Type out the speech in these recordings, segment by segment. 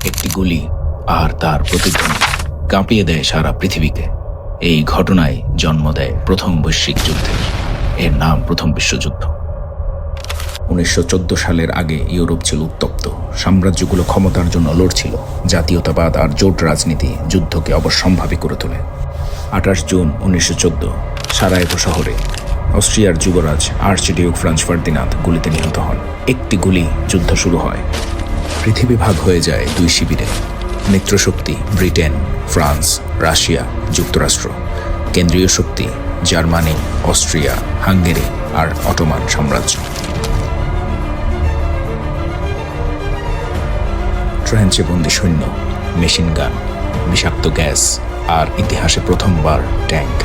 একটি গুলি আর তার প্রতিধ্বনি কাঁপিয়ে দেয় সারা পৃথিবীকে। এই ঘটনায় জন্ম দেয় প্রথম বৈশ্বিক যুদ্ধের। এর নাম প্রথম বিশ্বযুদ্ধ। 1914 সালের আগে ইউরোপ ছিল উত্তপ্ত। সাম্রাজ্যগুলো ক্ষমতার জন্য লড়ছিল। জাতীয়তাবাদ আর জোট রাজনীতি যুদ্ধকে অবশ্যম্ভাবী করে তোলে। 28 জুন 1914 সারায়েভো শহরে অস্ট্রিয়ার যুবরাজ আর্চডিউক ফ্রাঞ্জ ফার্দিনান্দ গুলিতে নিহত হন। একটি গুলি, যুদ্ধ শুরু হয়। পৃথিবী ভাগ হয়ে যায় দুই শিবিরে। মিত্রশক্তি ব্রিটেন, ফ্রান্স, রাশিয়া, যুক্তরাষ্ট্র। কেন্দ্রীয় শক্তি জার্মানি, অস্ট্রিয়া, হাঙ্গেরি আর অটোমান সাম্রাজ্য। ট্রেঞ্চে বন্দি সৈন্য, মেশিন গান, বিষাক্ত গ্যাস আর ইতিহাসে প্রথমবার ট্যাঙ্ক।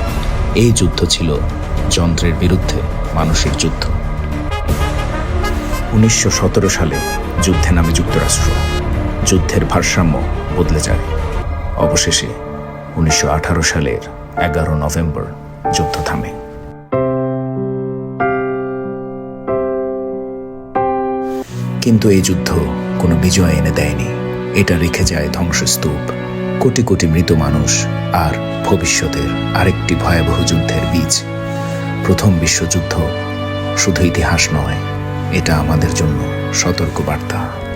এই যুদ্ধ ছিল যন্ত্রের বিরুদ্ধে মানুষের যুদ্ধ। 1917 সালে যুদ্ধে নামে যুক্তরাষ্ট্র। যুদ্ধের ভারসাম্য বদলে যায়। অবশেষে 1918 সালের 11 নভেম্বর যুদ্ধ থামে। কিন্তু এই যুদ্ধ কোনো বিজয় এনে দেয়নি। এটা রেখে যায় ধ্বংসস্তূপ, কোটি কোটি মৃত মানুষ আর ভবিষ্যতের আরেকটি ভয়াবহ যুদ্ধের বীজ। প্রথম বিশ্বযুদ্ধ শুধু ইতিহাস নয়, এটা আমাদের জন্য সতর্কবার্তা।